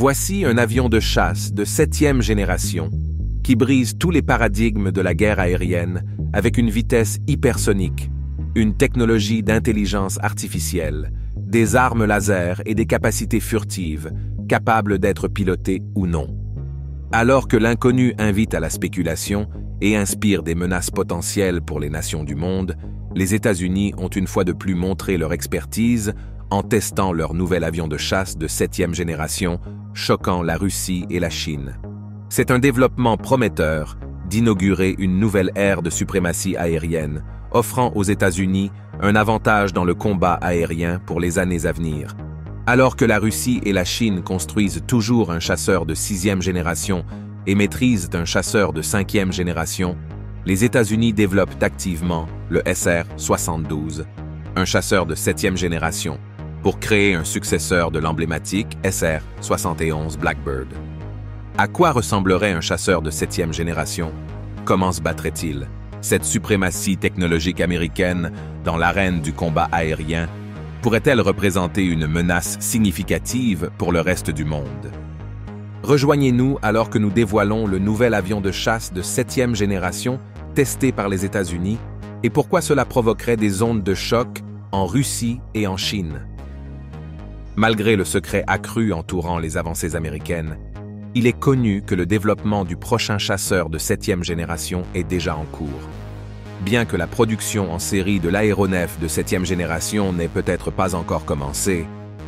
Voici un avion de chasse de 7e génération qui brise tous les paradigmes de la guerre aérienne avec une vitesse hypersonique, une technologie d'intelligence artificielle, des armes laser et des capacités furtives, capables d'être pilotées ou non. Alors que l'inconnu invite à la spéculation et inspire des menaces potentielles pour les nations du monde, les États-Unis ont une fois de plus montré leur expertise en testant leur nouvel avion de chasse de 7e génération, choquant la Russie et la Chine. C'est un développement prometteur d'inaugurer une nouvelle ère de suprématie aérienne, offrant aux États-Unis un avantage dans le combat aérien pour les années à venir. Alors que la Russie et la Chine construisent toujours un chasseur de 6e génération et maîtrisent un chasseur de 5e génération, les États-Unis développent activement le SR-72, un chasseur de 7e génération, pour créer un successeur de l'emblématique SR-71 Blackbird. À quoi ressemblerait un chasseur de 7e génération? Comment se battrait-il? Cette suprématie technologique américaine dans l'arène du combat aérien pourrait-elle représenter une menace significative pour le reste du monde? Rejoignez-nous alors que nous dévoilons le nouvel avion de chasse de 7e génération testé par les États-Unis et pourquoi cela provoquerait des ondes de choc en Russie et en Chine. Malgré le secret accru entourant les avancées américaines, il est connu que le développement du prochain chasseur de 7e génération est déjà en cours. Bien que la production en série de l'aéronef de 7e génération n'ait peut-être pas encore commencé,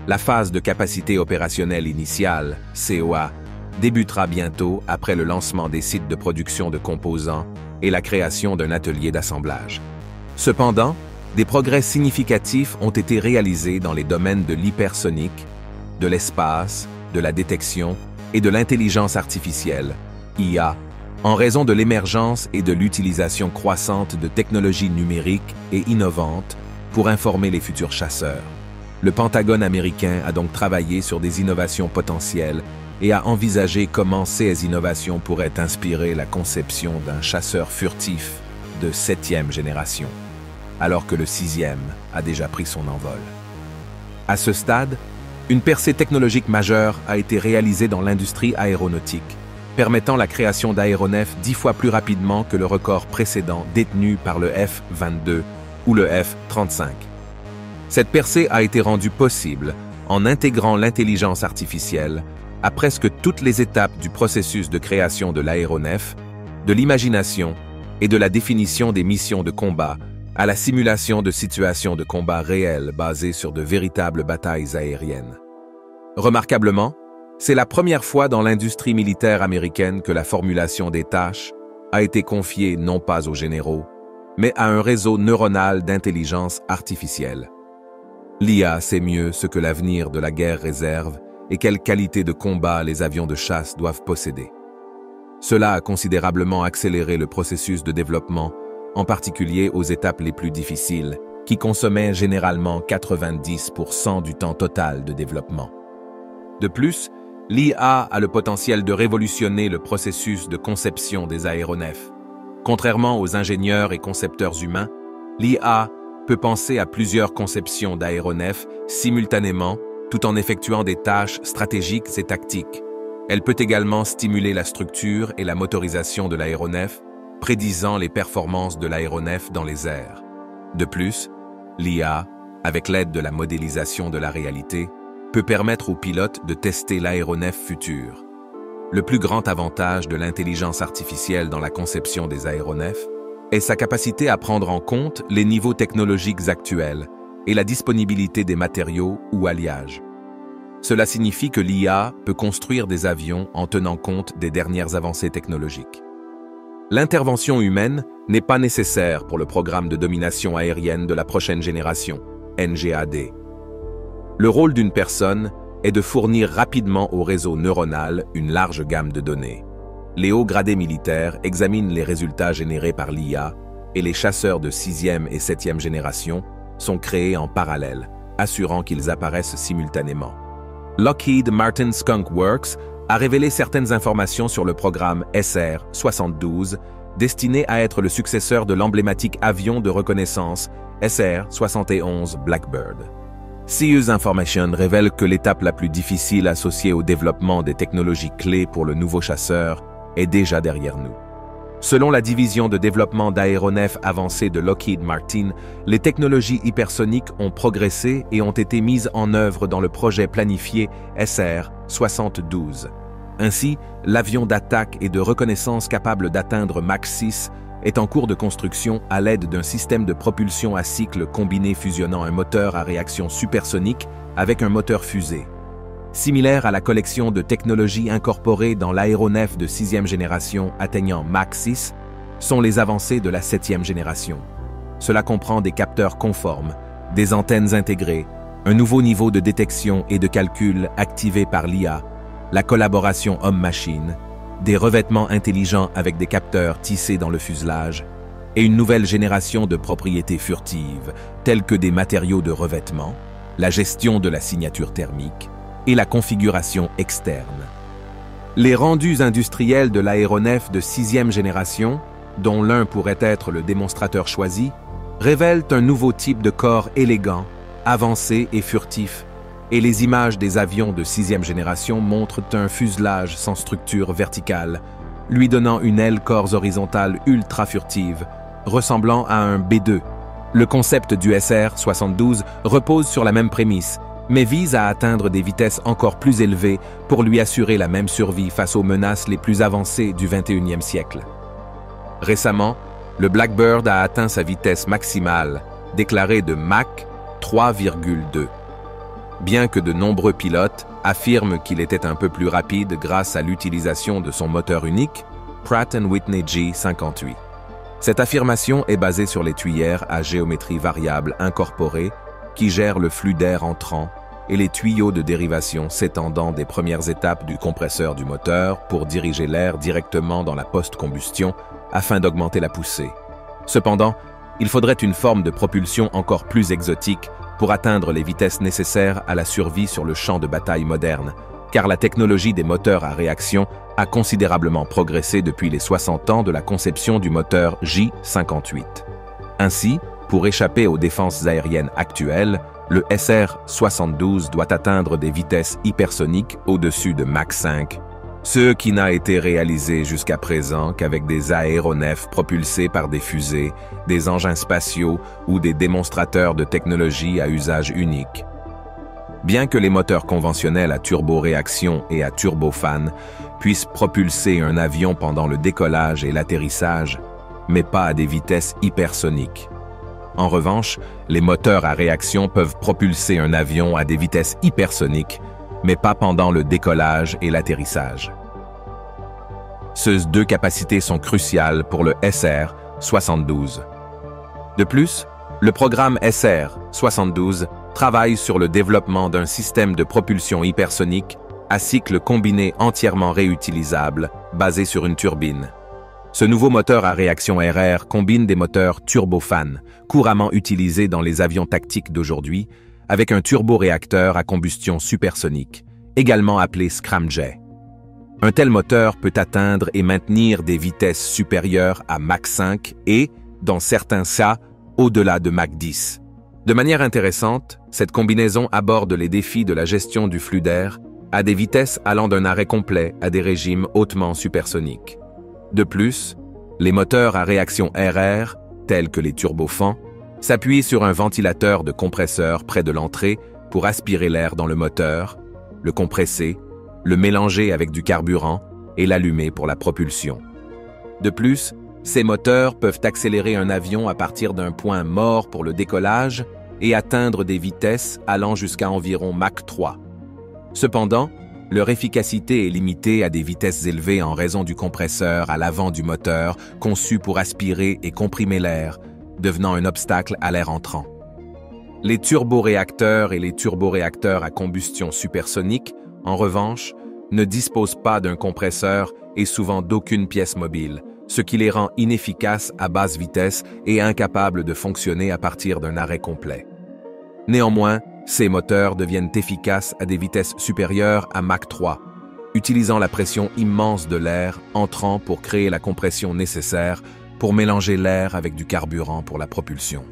la phase de capacité opérationnelle initiale, COA, débutera bientôt après le lancement des sites de production de composants et la création d'un atelier d'assemblage. Cependant, des progrès significatifs ont été réalisés dans les domaines de l'hypersonique, de l'espace, de la détection et de l'intelligence artificielle, IA, en raison de l'émergence et de l'utilisation croissante de technologies numériques et innovantes pour informer les futurs chasseurs. Le Pentagone américain a donc travaillé sur des innovations potentielles et a envisagé comment ces innovations pourraient inspirer la conception d'un chasseur furtif de 7e génération, alors que le 6e a déjà pris son envol. À ce stade, une percée technologique majeure a été réalisée dans l'industrie aéronautique, permettant la création d'aéronefs 10 fois plus rapidement que le record précédent détenu par le F-22 ou le F-35. Cette percée a été rendue possible en intégrant l'intelligence artificielle à presque toutes les étapes du processus de création de l'aéronef, de l'imagination et de la définition des missions de combat à la simulation de situations de combat réelles basées sur de véritables batailles aériennes. Remarquablement, c'est la première fois dans l'industrie militaire américaine que la formulation des tâches a été confiée non pas aux généraux, mais à un réseau neuronal d'intelligence artificielle. L'IA sait mieux ce que l'avenir de la guerre réserve et quelle qualité de combat les avions de chasse doivent posséder. Cela a considérablement accéléré le processus de développement, en particulier aux étapes les plus difficiles, qui consommaient généralement 90% du temps total de développement. De plus, l'IA a le potentiel de révolutionner le processus de conception des aéronefs. Contrairement aux ingénieurs et concepteurs humains, l'IA peut penser à plusieurs conceptions d'aéronefs simultanément tout en effectuant des tâches stratégiques et tactiques. Elle peut également stimuler la structure et la motorisation de l'aéronef, prédisant les performances de l'aéronef dans les airs. De plus, l'IA, avec l'aide de la modélisation de la réalité, peut permettre aux pilotes de tester l'aéronef futur. Le plus grand avantage de l'intelligence artificielle dans la conception des aéronefs est sa capacité à prendre en compte les niveaux technologiques actuels et la disponibilité des matériaux ou alliages. Cela signifie que l'IA peut construire des avions en tenant compte des dernières avancées technologiques. L'intervention humaine n'est pas nécessaire pour le programme de domination aérienne de la prochaine génération, NGAD. Le rôle d'une personne est de fournir rapidement au réseau neuronal une large gamme de données. Les hauts gradés militaires examinent les résultats générés par l'IA et les chasseurs de 6e et 7e génération sont créés en parallèle, assurant qu'ils apparaissent simultanément. Lockheed Martin Skunk Works a révélé certaines informations sur le programme SR-72, destiné à être le successeur de l'emblématique avion de reconnaissance SR-71 Blackbird. CES Information révèle que l'étape la plus difficile associée au développement des technologies clés pour le nouveau chasseur est déjà derrière nous. Selon la division de développement d'aéronefs avancés de Lockheed Martin, les technologies hypersoniques ont progressé et ont été mises en œuvre dans le projet planifié SR-72. Ainsi, l'avion d'attaque et de reconnaissance capable d'atteindre Mach 6 est en cours de construction à l'aide d'un système de propulsion à cycle combiné fusionnant un moteur à réaction supersonique avec un moteur fusée. Similaire à la collection de technologies incorporées dans l'aéronef de 6e génération atteignant Mach 6, sont les avancées de la 7e génération. Cela comprend des capteurs conformes, des antennes intégrées, un nouveau niveau de détection et de calcul activé par l'IA, la collaboration homme-machine, des revêtements intelligents avec des capteurs tissés dans le fuselage, et une nouvelle génération de propriétés furtives, telles que des matériaux de revêtement, la gestion de la signature thermique, et la configuration externe. Les rendus industriels de l'aéronef de 6e génération, dont l'un pourrait être le démonstrateur choisi, révèlent un nouveau type de corps élégant, avancé et furtif, et les images des avions de 6e génération montrent un fuselage sans structure verticale, lui donnant une aile corps horizontale ultra furtive, ressemblant à un B-2. Le concept du SR-72 repose sur la même prémisse, mais vise à atteindre des vitesses encore plus élevées pour lui assurer la même survie face aux menaces les plus avancées du XXIe siècle. Récemment, le Blackbird a atteint sa vitesse maximale, déclarée de Mach 3,2. Bien que de nombreux pilotes affirment qu'il était un peu plus rapide grâce à l'utilisation de son moteur unique, Pratt & Whitney G58. Cette affirmation est basée sur les tuyères à géométrie variable incorporées qui gèrent le flux d'air entrant et les tuyaux de dérivation s'étendant des premières étapes du compresseur du moteur pour diriger l'air directement dans la post-combustion afin d'augmenter la poussée. Cependant, il faudrait une forme de propulsion encore plus exotique pour atteindre les vitesses nécessaires à la survie sur le champ de bataille moderne, car la technologie des moteurs à réaction a considérablement progressé depuis les 60 ans de la conception du moteur J58. Ainsi, pour échapper aux défenses aériennes actuelles, le SR-72 doit atteindre des vitesses hypersoniques au-dessus de Mach 5, ce qui n'a été réalisé jusqu'à présent qu'avec des aéronefs propulsés par des fusées, des engins spatiaux ou des démonstrateurs de technologie à usage unique. Bien que les moteurs conventionnels à turboréaction et à turbofan puissent propulser un avion pendant le décollage et l'atterrissage, mais pas à des vitesses hypersoniques. En revanche, les moteurs à réaction peuvent propulser un avion à des vitesses hypersoniques, mais pas pendant le décollage et l'atterrissage. Ces deux capacités sont cruciales pour le SR-72. De plus, le programme SR-72 travaille sur le développement d'un système de propulsion hypersonique à cycle combiné entièrement réutilisable, basé sur une turbine. Ce nouveau moteur à réaction RR combine des moteurs turbofan, couramment utilisés dans les avions tactiques d'aujourd'hui, avec un turboréacteur à combustion supersonique, également appelé scramjet. Un tel moteur peut atteindre et maintenir des vitesses supérieures à Mach 5 et, dans certains cas, au-delà de Mach 10. De manière intéressante, cette combinaison aborde les défis de la gestion du flux d'air à des vitesses allant d'un arrêt complet à des régimes hautement supersoniques. De plus, les moteurs à réaction RR, tels que les turbofans, s'appuient sur un ventilateur de compresseur près de l'entrée pour aspirer l'air dans le moteur, le compresser, le mélanger avec du carburant et l'allumer pour la propulsion. De plus, ces moteurs peuvent accélérer un avion à partir d'un point mort pour le décollage et atteindre des vitesses allant jusqu'à environ Mach 3. Cependant, leur efficacité est limitée à des vitesses élevées en raison du compresseur à l'avant du moteur conçu pour aspirer et comprimer l'air, devenant un obstacle à l'air entrant. Les turboréacteurs et les turboréacteurs à combustion supersonique, en revanche, ne disposent pas d'un compresseur et souvent d'aucune pièce mobile, ce qui les rend inefficaces à basse vitesse et incapables de fonctionner à partir d'un arrêt complet. Néanmoins, ces moteurs deviennent efficaces à des vitesses supérieures à Mach 3, utilisant la pression immense de l'air entrant pour créer la compression nécessaire pour mélanger l'air avec du carburant pour la propulsion.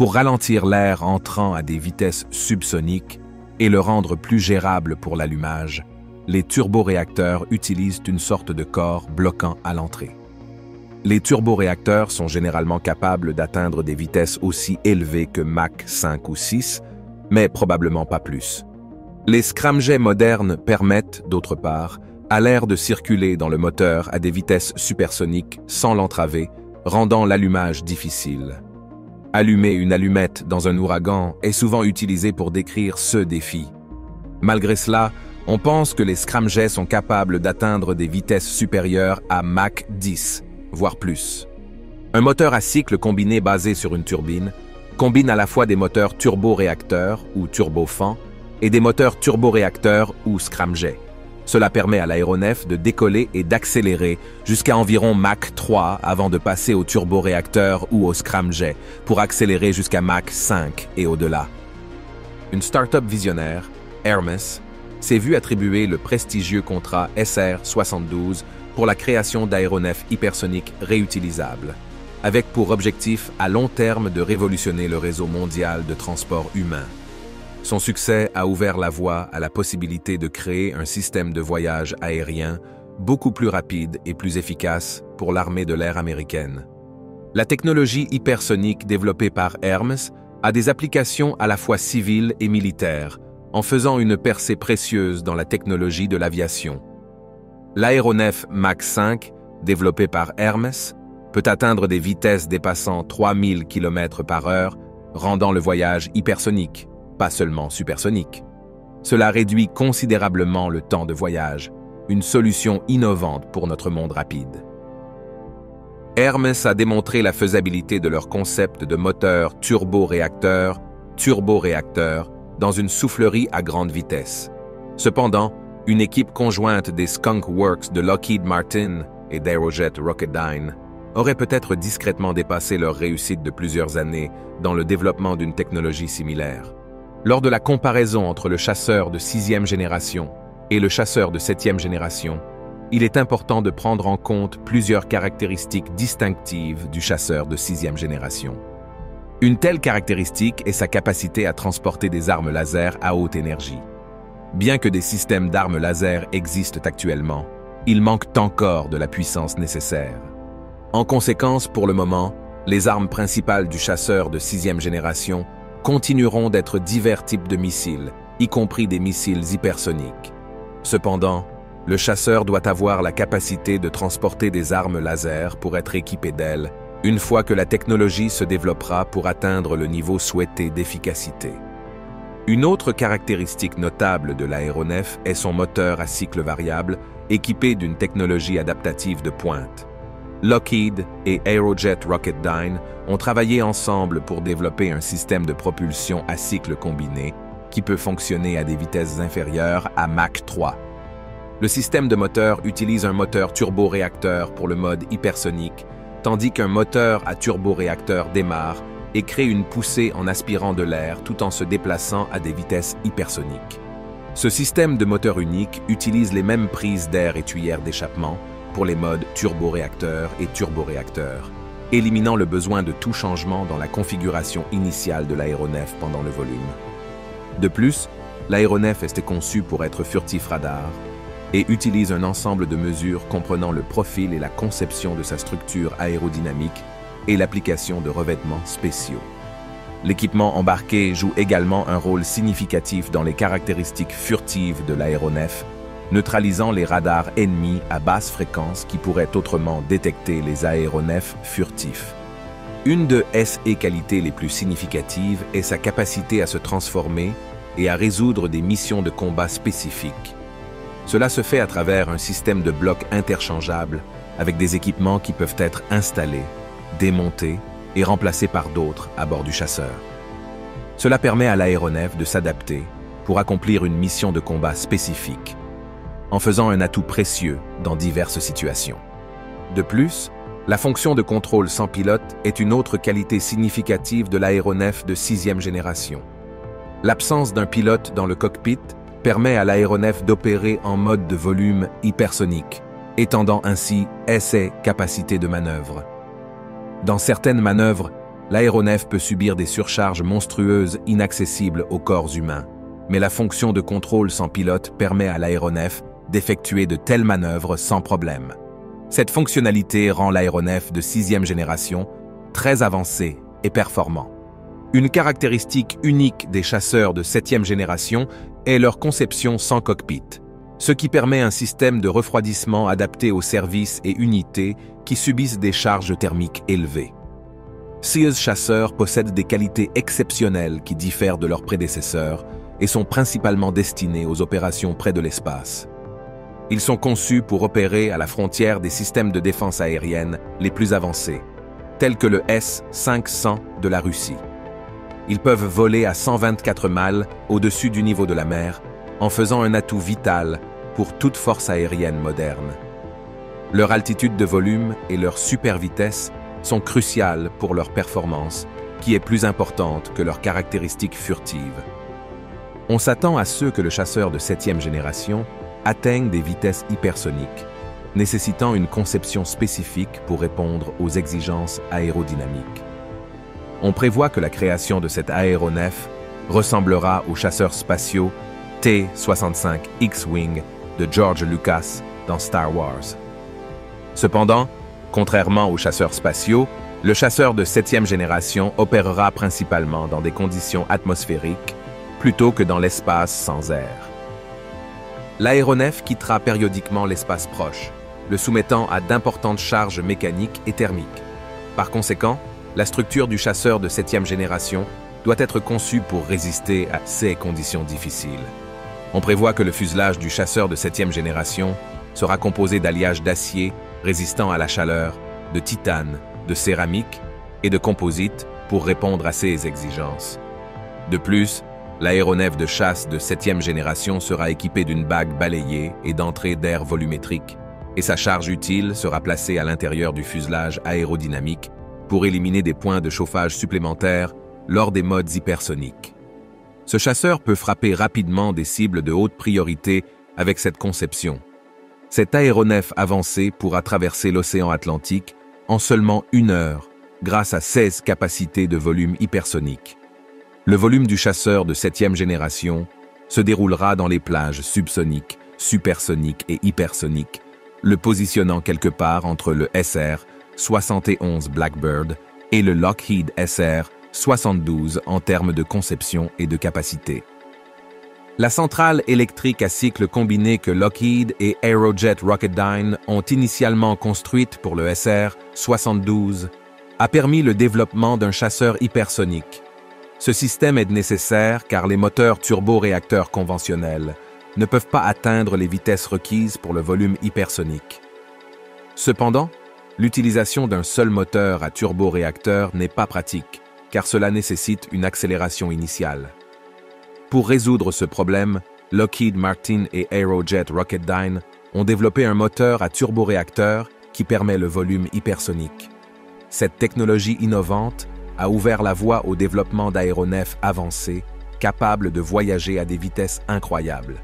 pour ralentir l'air entrant à des vitesses subsoniques et le rendre plus gérable pour l'allumage. Les turboréacteurs utilisent une sorte de corps bloquant à l'entrée. Les turboréacteurs sont généralement capables d'atteindre des vitesses aussi élevées que Mach 5 ou 6, mais probablement pas plus. Les scramjets modernes permettent, d'autre part, à l'air de circuler dans le moteur à des vitesses supersoniques sans l'entraver, rendant l'allumage difficile. Allumer une allumette dans un ouragan est souvent utilisé pour décrire ce défi. Malgré cela, on pense que les scramjets sont capables d'atteindre des vitesses supérieures à Mach 10, voire plus. Un moteur à cycle combiné basé sur une turbine combine à la fois des moteurs turboréacteurs ou turbofans et des moteurs turboréacteurs ou scramjets. Cela permet à l'aéronef de décoller et d'accélérer jusqu'à environ Mach 3 avant de passer au turboréacteur ou au scramjet pour accélérer jusqu'à Mach 5 et au-delà. Une start-up visionnaire, Hermes, s'est vue attribuer le prestigieux contrat SR-72 pour la création d'aéronefs hypersoniques réutilisables, avec pour objectif à long terme de révolutionner le réseau mondial de transport humain. Son succès a ouvert la voie à la possibilité de créer un système de voyage aérien beaucoup plus rapide et plus efficace pour l'armée de l'air américaine. La technologie hypersonique développée par Hermes a des applications à la fois civiles et militaires, en faisant une percée précieuse dans la technologie de l'aviation. L'aéronef Mach 5, développé par Hermes, peut atteindre des vitesses dépassant 3000 km/h, rendant le voyage hypersonique, pas seulement supersonique. Cela réduit considérablement le temps de voyage, une solution innovante pour notre monde rapide. Hermes a démontré la faisabilité de leur concept de moteur turboréacteur dans une soufflerie à grande vitesse. Cependant, une équipe conjointe des Skunk Works de Lockheed Martin et d'Aerojet Rocketdyne aurait peut-être discrètement dépassé leur réussite de plusieurs années dans le développement d'une technologie similaire. Lors de la comparaison entre le chasseur de 6e génération et le chasseur de 7e génération, il est important de prendre en compte plusieurs caractéristiques distinctives du chasseur de 6e génération. Une telle caractéristique est sa capacité à transporter des armes laser à haute énergie. Bien que des systèmes d'armes laser existent actuellement, il manque encore de la puissance nécessaire. En conséquence, pour le moment, les armes principales du chasseur de 6e génération continueront d'être divers types de missiles, y compris des missiles hypersoniques. Cependant, le chasseur doit avoir la capacité de transporter des armes laser pour être équipé d'elles, une fois que la technologie se développera pour atteindre le niveau souhaité d'efficacité. Une autre caractéristique notable de l'aéronef est son moteur à cycle variable, équipé d'une technologie adaptative de pointe. Lockheed et Aerojet Rocketdyne ont travaillé ensemble pour développer un système de propulsion à cycle combiné qui peut fonctionner à des vitesses inférieures à Mach 3. Le système de moteur utilise un moteur turboréacteur pour le mode hypersonique, tandis qu'un moteur à turboréacteur démarre et crée une poussée en aspirant de l'air tout en se déplaçant à des vitesses hypersoniques. Ce système de moteur unique utilise les mêmes prises d'air et tuyères d'échappement pour les modes turboréacteur et turboréacteur, éliminant le besoin de tout changement dans la configuration initiale de l'aéronef pendant le volume. De plus, l'aéronef était conçu pour être furtif radar et utilise un ensemble de mesures comprenant le profil et la conception de sa structure aérodynamique et l'application de revêtements spéciaux. L'équipement embarqué joue également un rôle significatif dans les caractéristiques furtives de l'aéronef, neutralisant les radars ennemis à basse fréquence qui pourraient autrement détecter les aéronefs furtifs. Une de ses qualités les plus significatives est sa capacité à se transformer et à résoudre des missions de combat spécifiques. Cela se fait à travers un système de blocs interchangeables avec des équipements qui peuvent être installés, démontés et remplacés par d'autres à bord du chasseur. Cela permet à l'aéronef de s'adapter pour accomplir une mission de combat spécifique, en faisant un atout précieux dans diverses situations. De plus, la fonction de contrôle sans pilote est une autre qualité significative de l'aéronef de 6e génération. L'absence d'un pilote dans le cockpit permet à l'aéronef d'opérer en mode de volume hypersonique, étendant ainsi ses capacités de manœuvre. Dans certaines manœuvres, L'aéronef peut subir des surcharges monstrueuses inaccessibles aux corps humains, mais la fonction de contrôle sans pilote permet à l'aéronef d'effectuer de telles manœuvres sans problème. Cette fonctionnalité rend l'aéronef de 6e génération très avancé et performant. Une caractéristique unique des chasseurs de 7e génération est leur conception sans cockpit, ce qui permet un système de refroidissement adapté aux services et unités qui subissent des charges thermiques élevées. Ces chasseurs possèdent des qualités exceptionnelles qui diffèrent de leurs prédécesseurs et sont principalement destinés aux opérations près de l'espace. Ils sont conçus pour opérer à la frontière des systèmes de défense aérienne les plus avancés, tels que le S-500 de la Russie. Ils peuvent voler à 124 miles au-dessus du niveau de la mer, en faisant un atout vital pour toute force aérienne moderne. Leur altitude de volume et leur super vitesse sont cruciales pour leur performance, qui est plus importante que leurs caractéristiques furtives. On s'attend à ce que le chasseur de 7e génération atteigne des vitesses hypersoniques, nécessitant une conception spécifique pour répondre aux exigences aérodynamiques. On prévoit que la création de cet aéronef ressemblera aux chasseurs spatiaux T-65 X-Wing de George Lucas dans Star Wars. Cependant, contrairement aux chasseurs spatiaux, le chasseur de 7e génération opérera principalement dans des conditions atmosphériques plutôt que dans l'espace sans air. L'aéronef quittera périodiquement l'espace proche, le soumettant à d'importantes charges mécaniques et thermiques. Par conséquent, la structure du chasseur de 7e génération doit être conçue pour résister à ces conditions difficiles. On prévoit que le fuselage du chasseur de 7e génération sera composé d'alliages d'acier résistant à la chaleur, de titane, de céramique et de composite pour répondre à ces exigences. De plus, l'aéronef de chasse de 7e génération sera équipé d'une bague balayée et d'entrée d'air volumétrique, et sa charge utile sera placée à l'intérieur du fuselage aérodynamique pour éliminer des points de chauffage supplémentaires lors des modes hypersoniques. Ce chasseur peut frapper rapidement des cibles de haute priorité avec cette conception. Cet aéronef avancé pourra traverser l'océan Atlantique en seulement 1 heure grâce à 16 capacités de volume hypersonique. Le volume du chasseur de 7e génération se déroulera dans les plages subsoniques, supersoniques et hypersoniques, le positionnant quelque part entre le SR-71 Blackbird et le Lockheed SR-72 en termes de conception et de capacité. La centrale électrique à cycle combiné que Lockheed et Aerojet Rocketdyne ont initialement construite pour le SR-72 a permis le développement d'un chasseur hypersonique. Ce système est nécessaire car les moteurs turboréacteurs conventionnels ne peuvent pas atteindre les vitesses requises pour le volume hypersonique. Cependant, l'utilisation d'un seul moteur à turboréacteur n'est pas pratique, car cela nécessite une accélération initiale. Pour résoudre ce problème, Lockheed Martin et Aerojet Rocketdyne ont développé un moteur à turboréacteur qui permet le volume hypersonique. Cette technologie innovante a ouvert la voie au développement d'aéronefs avancés, capables de voyager à des vitesses incroyables.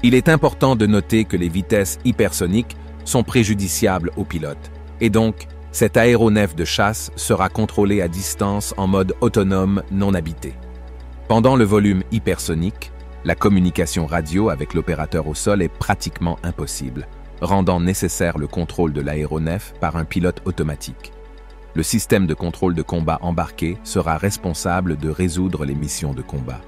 Il est important de noter que les vitesses hypersoniques sont préjudiciables aux pilotes, et donc cet aéronef de chasse sera contrôlé à distance en mode autonome non habité. Pendant le volume hypersonique, la communication radio avec l'opérateur au sol est pratiquement impossible, rendant nécessaire le contrôle de l'aéronef par un pilote automatique. Le système de contrôle de combat embarqué sera responsable de résoudre les missions de combat.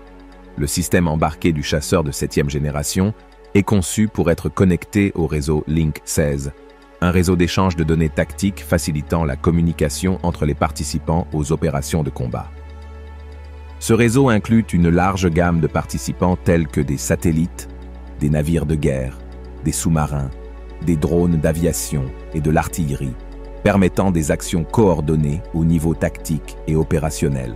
Le système embarqué du chasseur de 7e génération est conçu pour être connecté au réseau Link 16, un réseau d'échange de données tactiques facilitant la communication entre les participants aux opérations de combat. Ce réseau inclut une large gamme de participants tels que des satellites, des navires de guerre, des sous-marins, des drones d'aviation et de l'artillerie, permettant des actions coordonnées au niveau tactique et opérationnel.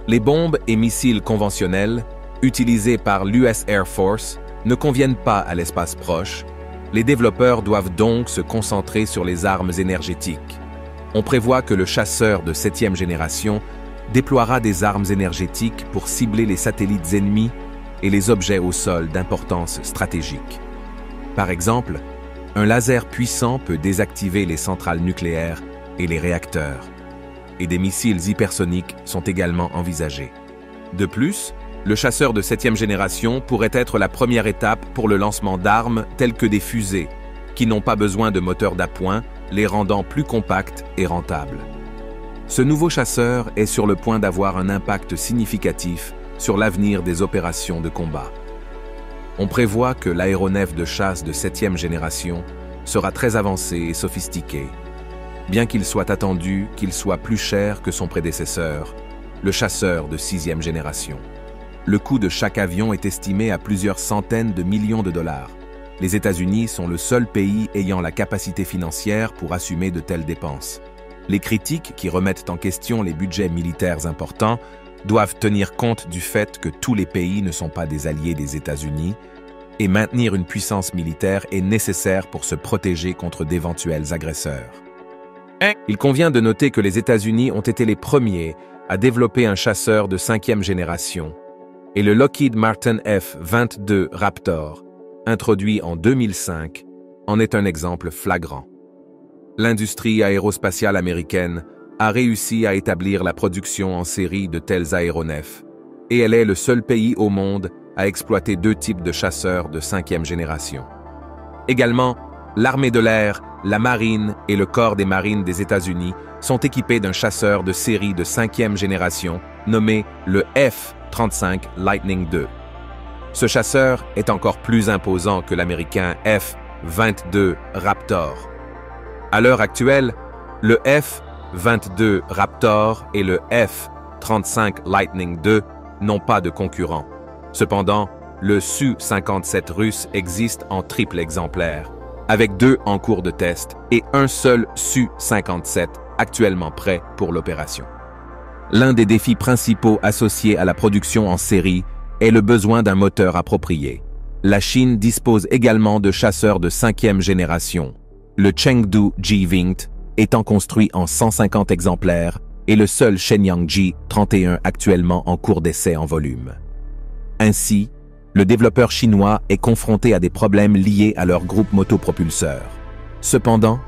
Les bombes et missiles conventionnels, utilisés par l'US Air Force, ne conviennent pas à l'espace proche. Les développeurs doivent donc se concentrer sur les armes énergétiques. On prévoit que le chasseur de 7e génération déploiera des armes énergétiques pour cibler les satellites ennemis et les objets au sol d'importance stratégique. Par exemple, un laser puissant peut désactiver les centrales nucléaires et les réacteurs. et des missiles hypersoniques sont également envisagés. De plus, le chasseur de 7e génération pourrait être la première étape pour le lancement d'armes telles que des fusées, qui n'ont pas besoin de moteurs d'appoint, les rendant plus compacts et rentables. Ce nouveau chasseur est sur le point d'avoir un impact significatif sur l'avenir des opérations de combat. On prévoit que l'aéronef de chasse de 7e génération sera très avancé et sophistiqué, bien qu'il soit attendu qu'il soit plus cher que son prédécesseur, le chasseur de 6e génération. Le coût de chaque avion est estimé à plusieurs centaines de millions de dollars. Les États-Unis sont le seul pays ayant la capacité financière pour assumer de telles dépenses. Les critiques qui remettent en question les budgets militaires importants doivent tenir compte du fait que tous les pays ne sont pas des alliés des États-Unis et maintenir une puissance militaire est nécessaire pour se protéger contre d'éventuels agresseurs. Il convient de noter que les États-Unis ont été les premiers à développer un chasseur de 5e génération, et le Lockheed Martin F-22 Raptor, introduit en 2005, en est un exemple flagrant. L'industrie aérospatiale américaine a réussi à établir la production en série de tels aéronefs, et elle est le seul pays au monde à exploiter 2 types de chasseurs de 5e génération. Également, l'armée de l'air, la marine et le corps des marines des États-Unis sont équipés d'un chasseur de série de 5e génération nommé le F-35 Lightning II. Ce chasseur est encore plus imposant que l'américain F-22 Raptor. À l'heure actuelle, le F-22 Raptor et le F-35 Lightning II n'ont pas de concurrents. Cependant, le Su-57 russe existe en triple exemplaire, avec 2 en cours de test et un seul Su-57 actuellement prêt pour l'opération. L'un des défis principaux associés à la production en série est le besoin d'un moteur approprié. La Chine dispose également de chasseurs de 5e génération, le Chengdu Ji-20 étant construit en 150 exemplaires et le seul Shenyang Ji-31 actuellement en cours d'essai en volume. Ainsi, le développeur chinois est confronté à des problèmes liés à leur groupe motopropulseur. Cependant,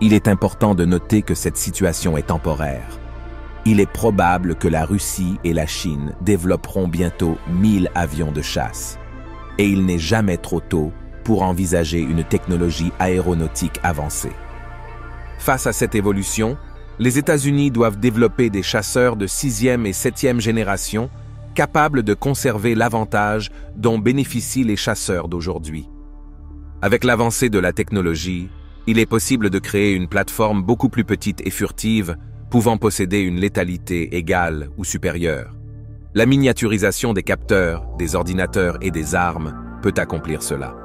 il est important de noter que cette situation est temporaire. Il est probable que la Russie et la Chine développeront bientôt 1000 avions de chasse. Et il n'est jamais trop tôt pour envisager une technologie aéronautique avancée. Face à cette évolution, les États-Unis doivent développer des chasseurs de 6e et 7e génération capables de conserver l'avantage dont bénéficient les chasseurs d'aujourd'hui. Avec l'avancée de la technologie, il est possible de créer une plateforme beaucoup plus petite et furtive, pouvant posséder une létalité égale ou supérieure. La miniaturisation des capteurs, des ordinateurs et des armes peut accomplir cela.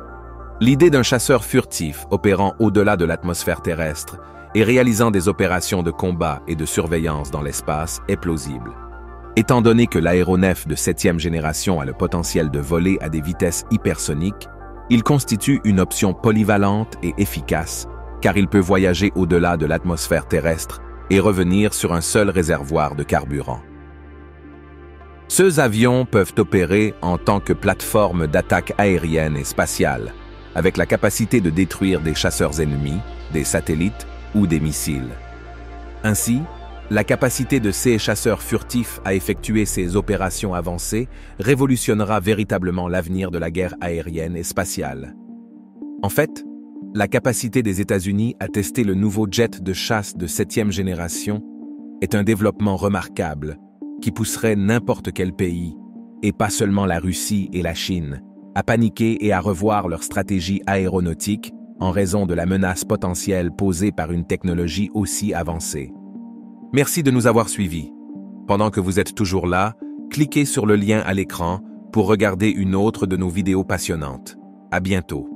L'idée d'un chasseur furtif opérant au-delà de l'atmosphère terrestre et réalisant des opérations de combat et de surveillance dans l'espace est plausible. Étant donné que l'aéronef de 7e génération a le potentiel de voler à des vitesses hypersoniques, il constitue une option polyvalente et efficace, car il peut voyager au-delà de l'atmosphère terrestre et revenir sur un seul réservoir de carburant. Ces avions peuvent opérer en tant que plateforme d'attaque aérienne et spatiale, avec la capacité de détruire des chasseurs ennemis, des satellites ou des missiles. Ainsi, la capacité de ces chasseurs furtifs à effectuer ces opérations avancées révolutionnera véritablement l'avenir de la guerre aérienne et spatiale. En fait, la capacité des États-Unis à tester le nouveau jet de chasse de 7e génération est un développement remarquable qui pousserait n'importe quel pays, et pas seulement la Russie et la Chine, à paniquer et à revoir leur stratégie aéronautique en raison de la menace potentielle posée par une technologie aussi avancée. Merci de nous avoir suivis. Pendant que vous êtes toujours là, cliquez sur le lien à l'écran pour regarder une autre de nos vidéos passionnantes. À bientôt.